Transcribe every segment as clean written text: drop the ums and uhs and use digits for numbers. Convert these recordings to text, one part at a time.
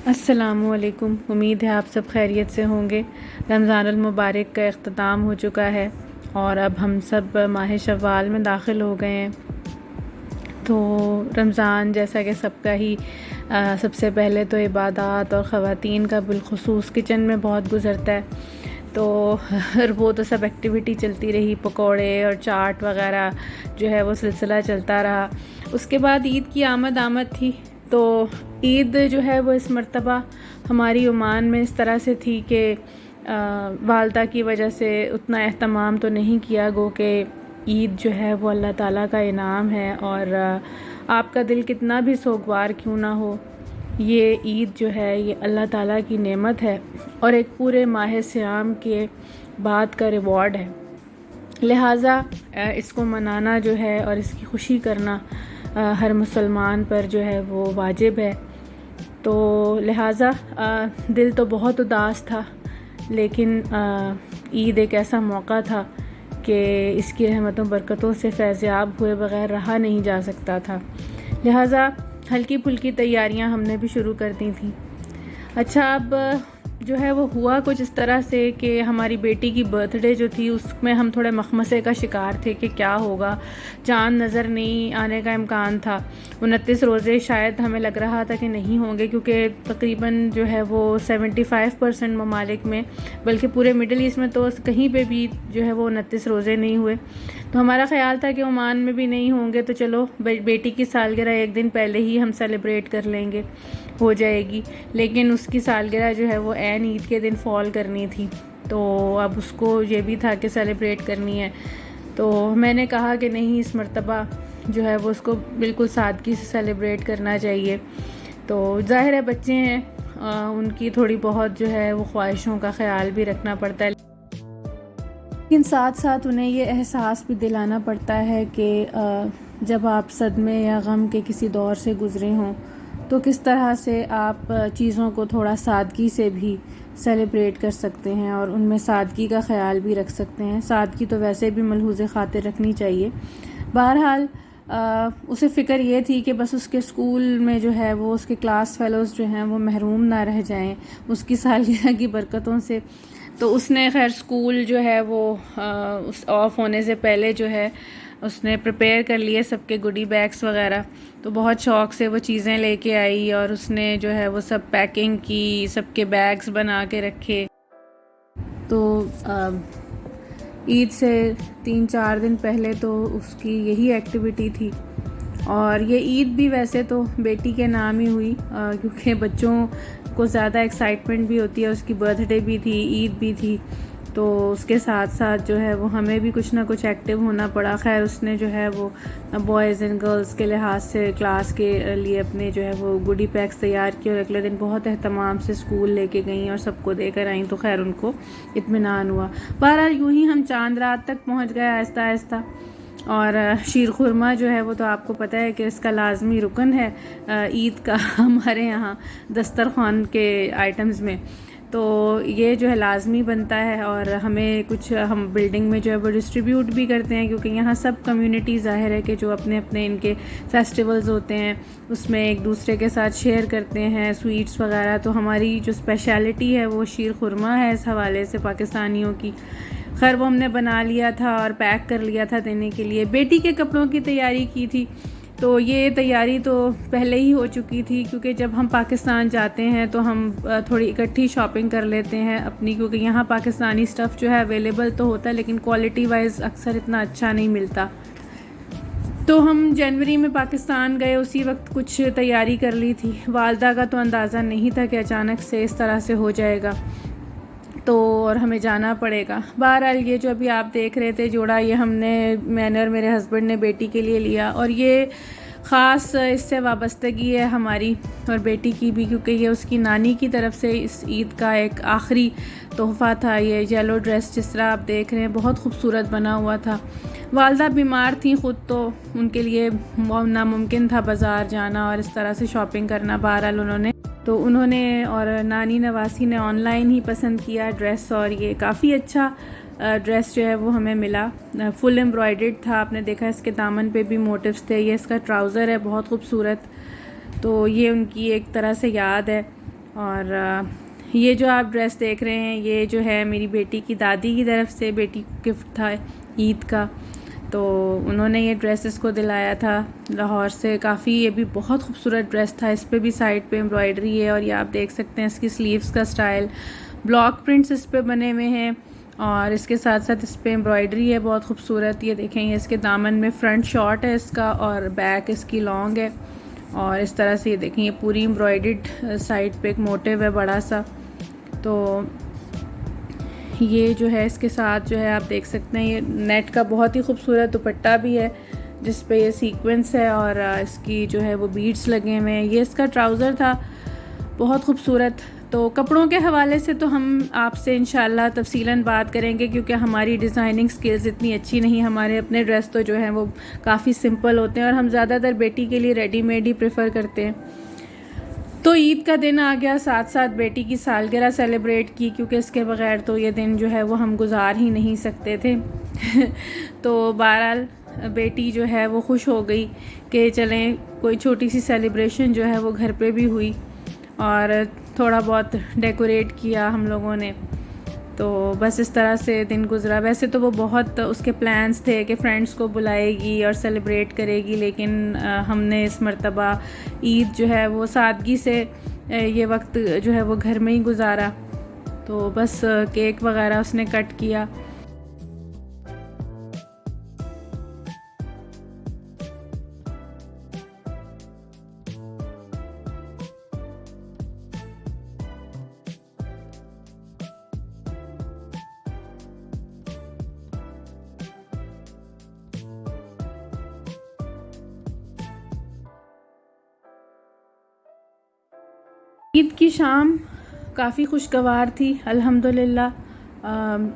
अस्सलामुअलैकुम। उम्मीद है आप सब खैरियत से होंगे। रमज़ानुल मुबारक का इख्तिताम हो चुका है और अब हम सब माह शव्वाल में दाखिल हो गए हैं। तो रमज़ान जैसा कि सबका ही सबसे पहले तो इबादत और ख़वातीन का बिलख़ुसूस किचन में बहुत गुज़रता है। तो वो तो सब एक्टिविटी चलती रही, पकोड़े और चाट वग़ैरह जो है वो सिलसिला चलता रहा। उसके बाद ईद की आमद थी। तो ईद जो है वो इस मर्तबा हमारी ओमान में इस तरह से थी कि वालदा की वजह से उतना एहतमाम तो नहीं किया गो कि ईद जो है वो अल्लाह ताला का इनाम है और आपका दिल कितना भी सोगवार क्यों ना हो, ये ईद जो है ये अल्लाह ताला की नेमत है और एक पूरे माह सियाम के बाद का रिवॉर्ड है। लिहाजा इसको मनाना जो है और इसकी खुशी करना हर मुसलमान पर जो है वो वाजिब है। तो लिहाजा दिल तो बहुत उदास था, लेकिन ईद एक ऐसा मौका था कि इसकी रहमतों बरकतों से फैज़याब हुए बग़ैर रहा नहीं जा सकता था। लिहाजा हल्की फुल्की तैयारियां हमने भी शुरू कर दी थी। अच्छा, अब जो है वो हुआ कुछ इस तरह से कि हमारी बेटी की बर्थडे जो थी उसमें हम थोड़े मखमसे का शिकार थे कि क्या होगा। चाँद नज़र नहीं आने का इम्कान था। 29 रोज़े शायद हमें लग रहा था कि नहीं होंगे, क्योंकि तकरीबन जो है वो 75% ममालिक में, बल्कि पूरे मिडल ईस्ट में तो कहीं पे भी जो है वो 29 रोज़े नहीं हुए। तो हमारा ख़्याल था कि ओमान में भी नहीं होंगे, तो चलो बेटी की सालगिरह एक दिन पहले ही हम सेलिब्रेट कर लेंगे, हो जाएगी। लेकिन उसकी सालगिरह जो है वो ऐन ईद के दिन फॉल करनी थी, तो अब उसको ये भी था कि सेलिब्रेट करनी है। तो मैंने कहा कि नहीं, इस मर्तबा जो है वो उसको बिल्कुल सादगी से सेलिब्रेट करना चाहिए। तो ज़ाहिर है बच्चे हैं, उनकी थोड़ी बहुत जो है वो ख्वाहिशों का ख्याल भी रखना पड़ता है, लेकिन साथ साथ उन्हें ये एहसास भी दिलाना पड़ता है कि जब आप सदमे या गम के किसी दौर से गुज़रे हों तो किस तरह से आप चीज़ों को थोड़ा सादगी से भी सेलिब्रेट कर सकते हैं और उनमें सादगी का ख़्याल भी रख सकते हैं। सादगी तो वैसे भी मलहूज़ खातिर रखनी चाहिए। बहरहाल उसे फ़िक्र ये थी कि बस उसके स्कूल में जो है वो उसके क्लास फ़ेलोज़ जो हैं वो महरूम ना रह जाएं उसकी सालगिरह की बरकतों से। तो उसने खैर स्कूल जो है वो उस ऑफ होने से पहले जो है उसने प्रिपेयर कर लिए सबके गुडी बैग्स वगैरह। तो बहुत शौक़ से वो चीज़ें लेके आई और उसने जो है वो सब पैकिंग की, सबके बैग्स बना के रखे। तो ईद से 3-4 दिन पहले तो उसकी यही एक्टिविटी थी। और ये ईद भी वैसे तो बेटी के नाम ही हुई, क्योंकि बच्चों को ज़्यादा एक्साइटमेंट भी होती है। उसकी बर्थडे भी थी, ईद भी थी, तो उसके साथ साथ जो है वो हमें भी कुछ ना कुछ एक्टिव होना पड़ा। खैर उसने जो है वो बॉयज़ एंड गर्ल्स के लिहाज से क्लास के लिए अपने जो है वो गुडी पैक्स तैयार किए और अगले दिन बहुत एहतमाम से स्कूल लेके गई और सबको देकर आई, तो खैर उनको इत्मीनान हुआ। बहरहाल यूँ ही हम चांद रात तक पहुँच गए आहिस्ता आहिस्ता। और शीर खुरमा जो है वो तो आपको पता है कि इसका लाजमी रुकन है ईद का हमारे यहाँ दस्तरखान के आइटम्स में। तो ये जो है लाजमी बनता है और हमें कुछ हम बिल्डिंग में जो है वो डिस्ट्रीब्यूट भी करते हैं, क्योंकि यहाँ सब कम्युनिटी ज़ाहिर है कि जो अपने अपने इनके फेस्टिवल्स होते हैं उसमें एक दूसरे के साथ शेयर करते हैं स्वीट्स वगैरह। तो हमारी जो स्पेशलिटी है वो शीर खुरमा है इस हवाले से पाकिस्तानियों की। खैर वो हमने बना लिया था और पैक कर लिया था देने के लिए। बेटी के कपड़ों की तैयारी की थी, तो ये तैयारी तो पहले ही हो चुकी थी, क्योंकि जब हम पाकिस्तान जाते हैं तो हम थोड़ी इकट्ठी शॉपिंग कर लेते हैं अपनी, क्योंकि यहाँ पाकिस्तानी स्टफ़ जो है अवेलेबल तो होता है लेकिन क्वालिटी वाइज अक्सर इतना अच्छा नहीं मिलता। तो हम जनवरी में पाकिस्तान गए, उसी वक्त कुछ तैयारी कर ली थी। वालदा का तो अंदाज़ा नहीं था कि अचानक से इस तरह से हो जाएगा तो और हमें जाना पड़ेगा। बहरहाल ये जो अभी आप देख रहे थे जोड़ा, ये मैंने और मेरे हस्बैंड ने बेटी के लिए लिया, और ये ख़ास इससे वाबस्तगी है हमारी और बेटी की भी, क्योंकि ये उसकी नानी की तरफ से इस ईद का एक आखिरी तोहफ़ा था। ये येलो ड्रेस जिस तरह आप देख रहे हैं बहुत खूबसूरत बना हुआ था। वालदा बीमार थी ख़ुद, तो उनके लिए नामुमकिन था बाज़ार जाना और इस तरह से शॉपिंग करना। बहरहाल उन्होंने और नानी नवासी ने ऑनलाइन ही पसंद किया ड्रेस, और ये काफ़ी अच्छा ड्रेस जो है वो हमें मिला। फुल एम्ब्रॉयडर्ड था, आपने देखा इसके दामन पे भी मोटिव्स थे। ये इसका ट्राउज़र है बहुत खूबसूरत, तो ये उनकी एक तरह से याद है। और ये जो आप ड्रेस देख रहे हैं ये जो है मेरी बेटी की दादी की तरफ से बेटी को गिफ्ट था ईद का, तो उन्होंने ये ड्रेस इसको दिलाया था लाहौर से। काफ़ी ये भी बहुत खूबसूरत ड्रेस था, इस पर भी साइड पे एम्ब्रॉयडरी है और ये आप देख सकते हैं इसकी स्लीव्स का स्टाइल, ब्लॉक प्रिंट्स इस पे बने हुए हैं और इसके साथ साथ इस पर एम्ब्रॉयडरी है बहुत खूबसूरत। ये देखेंगे इसके दामन में फ्रंट शॉर्ट है इसका और बैक इसकी लॉन्ग है और इस तरह से ये देखें ये पूरी एम्ब्रॉयडर्ड साइड पे एक मोटिव है बड़ा सा। तो ये जो है इसके साथ जो है आप देख सकते हैं ये नेट का बहुत ही खूबसूरत दुपट्टा भी है जिस पे ये सीक्वेंस है और इसकी जो है वो बीड्स लगे हुए हैं। ये इसका ट्राउज़र था बहुत खूबसूरत। तो कपड़ों के हवाले से तो हम आपसे इंशाल्लाह तफसीलन बात करेंगे क्योंकि हमारी डिज़ाइनिंग स्किल्स इतनी अच्छी नहीं, हमारे अपने ड्रेस तो जो हैं वो काफ़ी सिंपल होते हैं और हम ज़्यादातर बेटी के लिए रेडीमेड ही प्रेफर करते हैं। तो ईद का दिन आ गया, साथ साथ बेटी की सालगिरह सेलिब्रेट की क्योंकि इसके बग़ैर तो ये दिन जो है वो हम गुजार ही नहीं सकते थे। तो बहरहाल बेटी जो है वो खुश हो गई कि चलें कोई छोटी सी सेलिब्रेशन जो है वो घर पे भी हुई और थोड़ा बहुत डेकोरेट किया हम लोगों ने। तो बस इस तरह से दिन गुज़रा। वैसे तो वो बहुत उसके प्लान्स थे कि फ्रेंड्स को बुलाएगी और सेलिब्रेट करेगी, लेकिन हमने इस मर्तबा ईद जो है वो सादगी से ये वक्त जो है वो घर में ही गुजारा। तो बस केक वगैरह उसने कट किया। ईद की शाम काफ़ी खुशगवार थी अल्हम्दुलिल्लाह।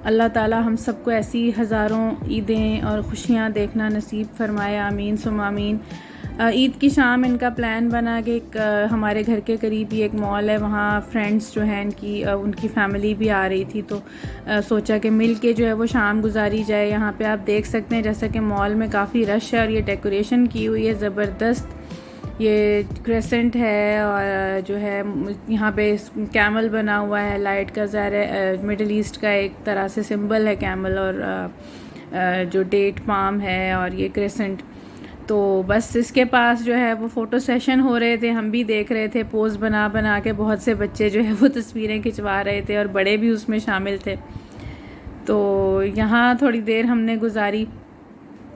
अल्लाह ताला हम सबको ऐसी हज़ारों ईदें और खुशियाँ देखना नसीब फरमाए, आमीन सुम आमीन। ईद की शाम इनका प्लान बना कि हमारे घर के करीब ही एक मॉल है, वहाँ फ्रेंड्स जो हैं इनकी उनकी फ़ैमिली भी आ रही थी, तो सोचा कि मिल के जो है वो शाम गुजारी जाए। यहाँ पे आप देख सकते हैं जैसा कि मॉल में काफ़ी रश है और ये डेकोरेशन की हुई है ज़बरदस्त। ये क्रेसेंट है और जो है यहाँ पे कैमल बना हुआ है लाइट का, ज़ाहिर है मिडिल ईस्ट का एक तरह से सिंबल है कैमल, और जो डेट पाम है और ये क्रेसेंट। तो बस इसके पास जो है वो फ़ोटो सेशन हो रहे थे, हम भी देख रहे थे पोज़ बना बना के, बहुत से बच्चे जो है वो तस्वीरें खिंचवा रहे थे और बड़े भी उसमें शामिल थे। तो यहाँ थोड़ी देर हमने गुजारी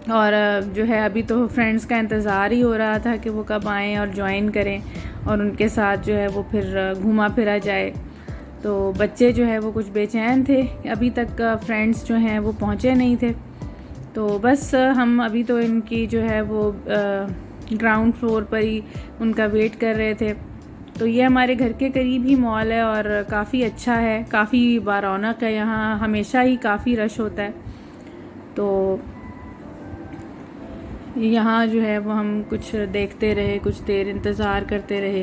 और जो है अभी तो फ्रेंड्स का इंतज़ार ही हो रहा था कि वो कब आएँ और ज्वाइन करें और उनके साथ जो है वो फिर घूमा फिरा जाए। तो बच्चे जो है वो कुछ बेचैन थे, अभी तक फ्रेंड्स जो हैं वो पहुँचे नहीं थे। तो बस हम अभी तो इनकी जो है वो ग्राउंड फ्लोर पर ही उनका वेट कर रहे थे। तो ये हमारे घर के करीब ही मॉल है और काफ़ी अच्छा है, काफ़ी बारौनक है, यहाँ हमेशा ही काफ़ी रश होता है। तो यहाँ जो है वो हम कुछ देखते रहे, कुछ देर इंतज़ार करते रहे।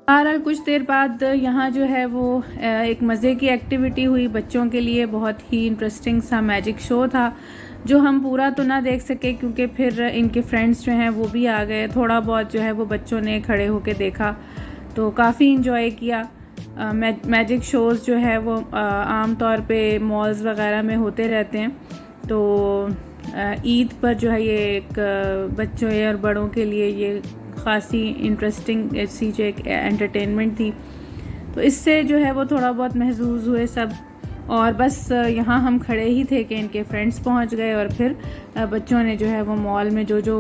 बहरहाल कुछ देर बाद यहाँ जो है वो एक मज़े की एक्टिविटी हुई बच्चों के लिए, बहुत ही इंटरेस्टिंग सा मैजिक शो था जो हम पूरा तो ना देख सके क्योंकि फिर इनके फ्रेंड्स जो हैं वो भी आ गए। थोड़ा बहुत जो है वो बच्चों ने खड़े होकर देखा, तो काफ़ी इंजॉय किया। मैजिक शोज़ जो है वो आम तौर पे मॉल्स वगैरह में होते रहते हैं। तो ईद पर जो है ये एक बच्चों और बड़ों के लिए ये ख़ासी इंटरेस्टिंग ऐसी जो एक एंटरटेनमेंट थी, तो इससे जो है वो थोड़ा बहुत महसूस हुए सब। और बस यहाँ हम खड़े ही थे कि इनके फ्रेंड्स पहुँच गए और फिर बच्चों ने जो है वो मॉल में जो जो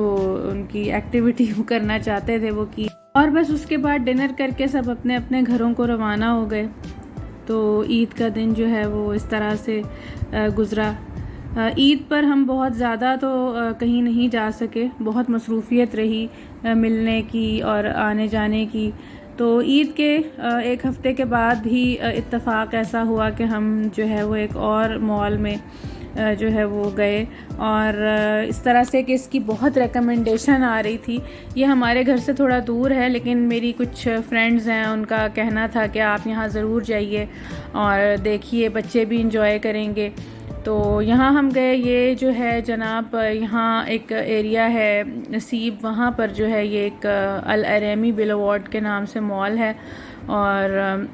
उनकी एक्टिविटी वो करना चाहते थे वो की, और बस उसके बाद डिनर करके सब अपने अपने घरों को रवाना हो गए। तो ईद का दिन जो है वो इस तरह से गुज़रा। ईद पर हम बहुत ज़्यादा तो कहीं नहीं जा सके, बहुत मसरूफ़ियत रही मिलने की और आने जाने की। तो ईद के एक हफ़्ते के बाद ही इत्तेफाक ऐसा हुआ कि हम जो है वो एक और मॉल में जो है वो गए, और इस तरह से कि इसकी बहुत रिकमेंडेशन आ रही थी। ये हमारे घर से थोड़ा दूर है लेकिन मेरी कुछ फ्रेंड्स हैं, उनका कहना था कि आप यहाँ ज़रूर जाइए और देखिए, बच्चे भी इंजॉय करेंगे। तो यहाँ हम गए। ये जो है जनाब यहाँ एक एरिया है नसीब, वहाँ पर जो है ये एक अल अरेमी बिलोवार्ड के नाम से मॉल है और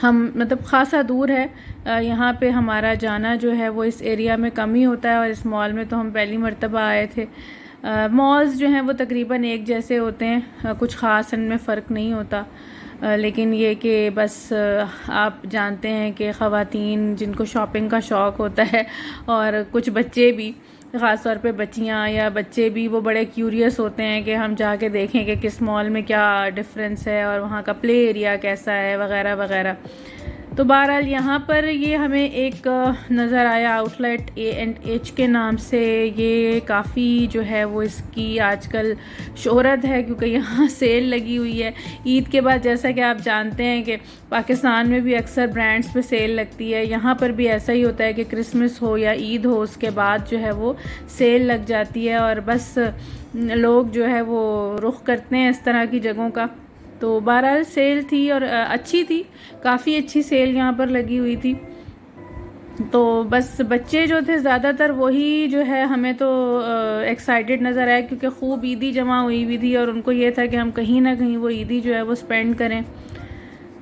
हम मतलब ख़ासा दूर है यहाँ पे हमारा जाना जो है वो इस एरिया में कम ही होता है, और इस मॉल में तो हम पहली मर्तबा आए थे। मॉल्स जो हैं वो तकरीबन एक जैसे होते हैं, कुछ ख़ास इनमें फ़र्क नहीं होता। लेकिन ये कि बस आप जानते हैं कि ख़वातीन जिनको शॉपिंग का शौक़ होता है, और कुछ बच्चे भी, ख़ास तौर पे बच्चियाँ या बच्चे भी, वो बड़े क्यूरियस होते हैं कि हम जाके देखें कि किस मॉल में क्या डिफरेंस है और वहाँ का प्ले एरिया कैसा है वगैरह वगैरह। तो बहरहाल यहाँ पर ये हमें एक नज़र आया आउटलेट A&H के नाम से। ये काफ़ी जो है वो इसकी आजकल शोहरत है, क्योंकि यहाँ सेल लगी हुई है ईद के बाद। जैसा कि आप जानते हैं कि पाकिस्तान में भी अक्सर ब्रांड्स पे सेल लगती है, यहाँ पर भी ऐसा ही होता है कि क्रिसमस हो या ईद हो उसके बाद जो है वो सेल लग जाती है, और बस लोग जो है वो रुख करते हैं इस तरह की जगहों का। तो बहरहाल सेल थी और अच्छी थी, काफ़ी अच्छी सेल यहाँ पर लगी हुई थी। तो बस बच्चे जो थे ज़्यादातर वही जो है हमें तो एक्साइटेड नज़र आए, क्योंकि खूब ईदी जमा हुई हुई थी और उनको ये था कि हम कहीं ना कहीं वो ईदी जो है वो स्पेंड करें।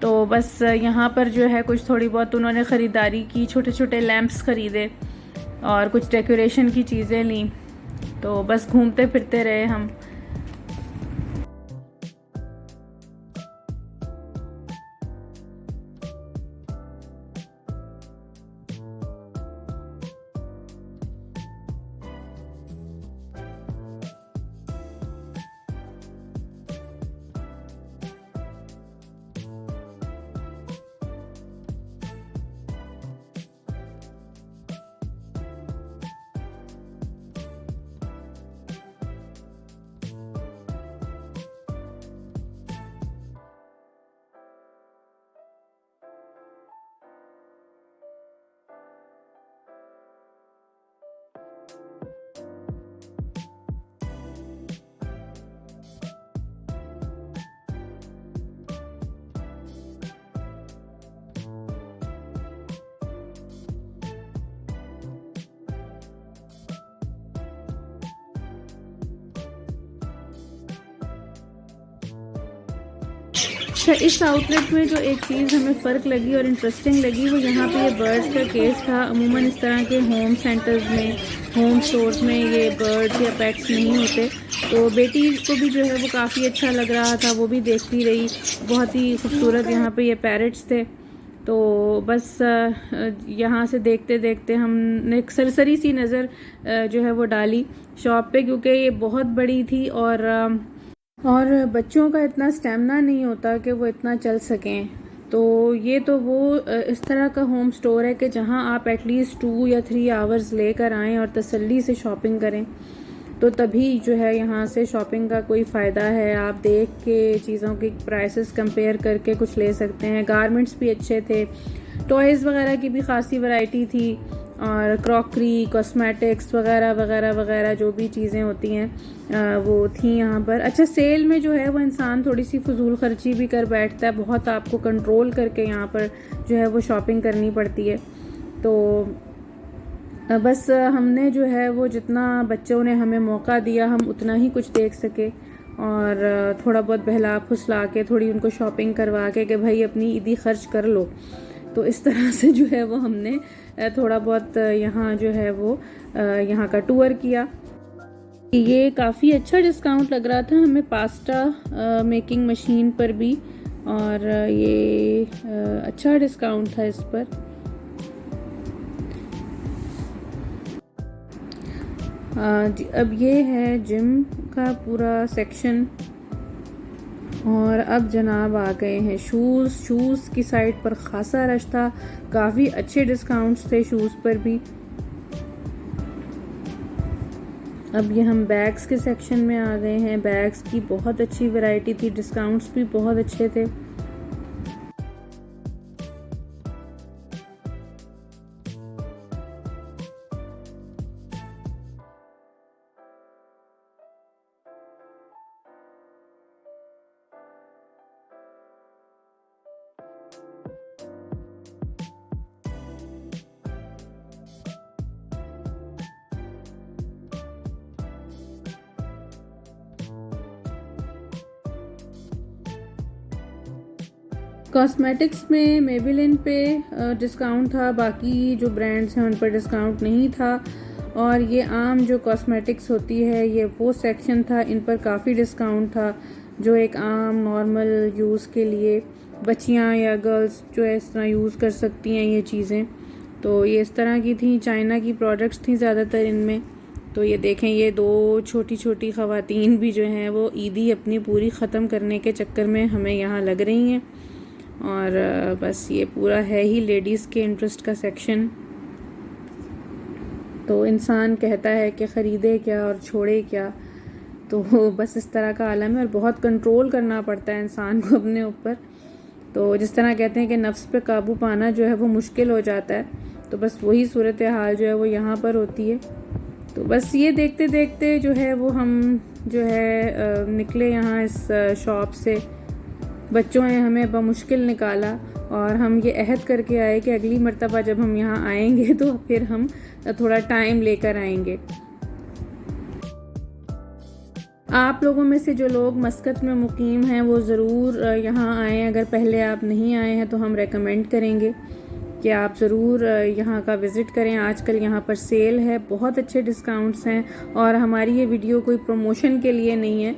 तो बस यहाँ पर जो है कुछ थोड़ी बहुत उन्होंने ख़रीदारी की, छोटे छोटे लैंप्स ख़रीदे और कुछ डेकोरेशन की चीज़ें लीं। तो बस घूमते फिरते रहे हम। अच्छा, इस आउटलेट में जो एक चीज़ हमें फ़र्क लगी और इंटरेस्टिंग लगी वो यहाँ पे ये बर्ड्स का केज था। अमूमन इस तरह के होम सेंटर्स में, होम स्टोर्स में ये बर्ड्स या पेट्स नहीं होते। तो बेटी को भी जो है वो काफ़ी अच्छा लग रहा था, वो भी देखती रही। बहुत ही खूबसूरत यहाँ पे ये पैरट्स थे। तो बस यहाँ से देखते देखते हमने एक सरसरी सी नज़र जो है वो डाली शॉप पे, क्योंकि ये बहुत बड़ी थी और बच्चों का इतना स्टैमिना नहीं होता कि वो इतना चल सकें। तो ये तो वो इस तरह का होम स्टोर है कि जहाँ आप एटलीस्ट 2 या 3 आवर्स लेकर आएँ और तसल्ली से शॉपिंग करें, तो तभी जो है यहाँ से शॉपिंग का कोई फ़ायदा है। आप देख के चीज़ों की प्राइसेस कंपेयर करके कुछ ले सकते हैं। गारमेंट्स भी अच्छे थे, टॉयज़ वगैरह की भी ख़ासी वैरायटी थी, और क्रॉकरी, कॉस्मेटिक्स वगैरह वगैरह वगैरह जो भी चीज़ें होती हैं वो थी यहाँ पर। अच्छा, सेल में जो है वो इंसान थोड़ी सी फजूल खर्ची भी कर बैठता है, बहुत आपको कंट्रोल करके यहाँ पर जो है वो शॉपिंग करनी पड़ती है। तो बस हमने जो है वो जितना बच्चों ने हमें मौका दिया हम उतना ही कुछ देख सके, और थोड़ा बहुत बहला फुसला के थोड़ी उनको शॉपिंग करवा के कि भाई अपनी ईदी खर्च कर लो। तो इस तरह से जो है वो हमने थोड़ा बहुत यहाँ जो है वो यहाँ का टूर किया। ये काफ़ी अच्छा डिस्काउंट लग रहा था हमें पास्ता मेकिंग मशीन पर भी, और ये अच्छा डिस्काउंट था इस पर। अब ये है जिम का पूरा सेक्शन, और अब जनाब आ गए हैं शूज़ की साइड पर ख़ासा रश था, काफ़ी अच्छे डिस्काउंट्स थे शूज़ पर भी। अब ये हम बैग्स के सेक्शन में आ गए हैं। बैग्स की बहुत अच्छी वैरायटी थी, डिस्काउंट्स भी बहुत अच्छे थे। कॉस्मेटिक्स में मेबेलिन पे डिस्काउंट था, बाकी जो ब्रांड्स हैं उन पर डिस्काउंट नहीं था। और ये आम जो कॉस्मेटिक्स होती है ये वो सेक्शन था, इन पर काफ़ी डिस्काउंट था, जो एक आम नॉर्मल यूज़ के लिए बच्चियां या गर्ल्स जो है इस तरह यूज़ कर सकती हैं ये चीज़ें। तो ये इस तरह की थी, चाइना की प्रोडक्ट्स थी ज़्यादातर इनमें। तो ये देखें, ये दो छोटी छोटी ख़वातीन भी जो हैं वो ईदी अपनी पूरी ख़त्म करने के चक्कर में हमें यहाँ लग रही हैं। और बस ये पूरा है ही लेडीज़ के इंटरेस्ट का सेक्शन। तो इंसान कहता है कि ख़रीदे क्या और छोड़े क्या, तो बस इस तरह का आलम है और बहुत कंट्रोल करना पड़ता है इंसान को अपने ऊपर। तो जिस तरह कहते हैं कि नफ्स पे काबू पाना जो है वो मुश्किल हो जाता है, तो बस वही सूरत हाल जो है वो यहाँ पर होती है। तो बस ये देखते देखते जो है वो हम जो है निकले यहाँ इस शॉप से। बच्चों ने हमें बमुश्किल निकाला और हम ये अहद करके आए कि अगली मर्तबा जब हम यहाँ आएंगे तो फिर हम थोड़ा टाइम लेकर आएंगे। आप लोगों में से जो लोग मस्कत में मुकीम हैं वो ज़रूर यहाँ आएँ। अगर पहले आप नहीं आए हैं तो हम रेकमेंड करेंगे कि आप ज़रूर यहाँ का विज़िट करें। आजकल यहाँ पर सेल है, बहुत अच्छे डिस्काउंट्स हैं। और हमारी ये वीडियो कोई प्रमोशन के लिए नहीं है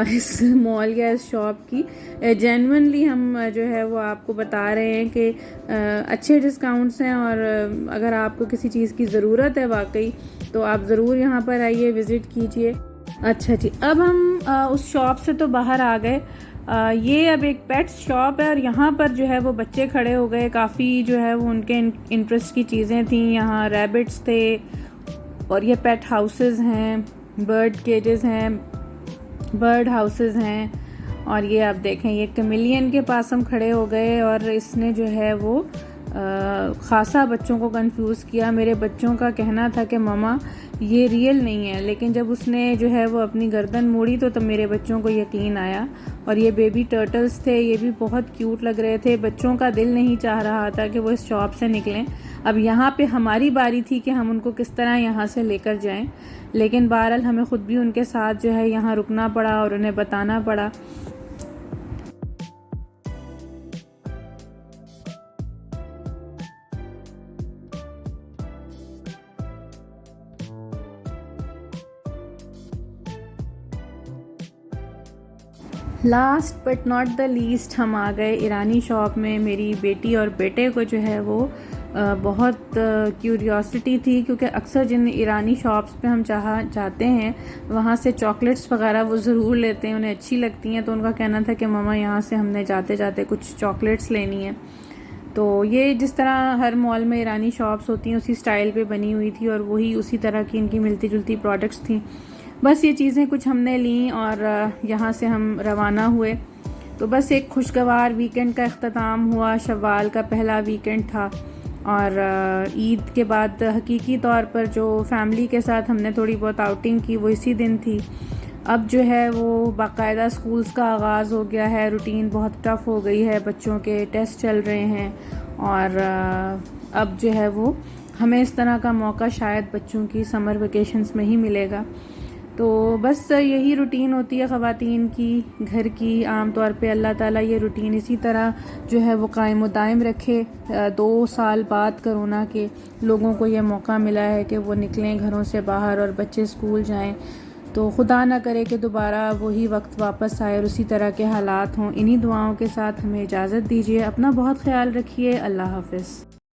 इस मॉल या इस शॉप की, जेन्युइनली हम जो है वो आपको बता रहे हैं कि अच्छे डिस्काउंट्स हैं। और अगर आपको किसी चीज़ की ज़रूरत है वाकई, तो आप ज़रूर यहाँ पर आइए, विज़िट कीजिए। अच्छा जी, अब हम उस शॉप से तो बाहर आ गए। ये अब एक पेट्स शॉप है और यहाँ पर जो है वो बच्चे खड़े हो गए। काफ़ी जो है वो उनके इंटरेस्ट की चीज़ें थी। यहाँ रैबिट्स थे और ये पेट हाउसेस हैं, बर्ड केजेस हैं, बर्ड हाउसेस हैं। और ये आप देखें, ये कैमेलियन के पास हम खड़े हो गए और इसने जो है वो ख़ासा बच्चों को कंफ्यूज किया। मेरे बच्चों का कहना था कि ममा ये रियल नहीं है, लेकिन जब उसने जो है वो अपनी गर्दन मोड़ी तो तब मेरे बच्चों को यकीन आया। और ये बेबी टर्टल्स थे, ये भी बहुत क्यूट लग रहे थे। बच्चों का दिल नहीं चाह रहा था कि वो इस शॉप से निकलें। अब यहाँ पे हमारी बारी थी कि हम उनको किस तरह यहाँ से लेकर जाएं, लेकिन बहरहाल हमें ख़ुद भी उनके साथ जो है यहाँ रुकना पड़ा और उन्हें बताना पड़ा। Last but not the least हम आ गए ईरानी शॉप में। मेरी बेटी और बेटे को जो है वो बहुत क्यूरियोसिटी थी, क्योंकि अक्सर जिन ईरानी शॉप्स पे हम जाते हैं वहाँ से चॉकलेट्स वगैरह वो ज़रूर लेते हैं, उन्हें अच्छी लगती हैं। तो उनका कहना था कि ममा यहाँ से हमने जाते जाते कुछ चॉकलेट्स लेनी है। तो ये जिस तरह हर मॉल में ईरानी शॉप्स होती हैं उसी स्टाइल पे बनी हुई थी और वही उसी तरह की इनकी मिलती जुलती प्रोडक्ट्स थी। बस ये चीज़ें कुछ हमने लीं और यहाँ से हम रवाना हुए। तो बस एक खुशगवार वीकेंड का अख्ताम हुआ। शव्वाल का पहला वीकेंड था और ईद के बाद हकीकी तौर पर जो फैमिली के साथ हमने थोड़ी बहुत आउटिंग की वो इसी दिन थी। अब जो है वो बाकायदा स्कूल्स का आगाज़ हो गया है, रूटीन बहुत टफ़ हो गई है, बच्चों के टेस्ट चल रहे हैं और अब जो है वो हमें इस तरह का मौका शायद बच्चों की समर वेकेशंस में ही मिलेगा। तो बस यही रूटीन होती है ख़वातीन की घर की। आम तौर पे अल्लाह ताला ये रूटीन इसी तरह जो है वो कायम व दायम रखे। 2 साल बाद कोरोना के लोगों को ये मौका मिला है कि वो निकलें घरों से बाहर और बच्चे स्कूल जाएं। तो खुदा ना करे कि दोबारा वही वक्त वापस आए और उसी तरह के हालात हों। इन्हीं दुआओं के साथ हमें इजाज़त दीजिए। अपना बहुत ख्याल रखिए। अल्लाह हाफ़िज़।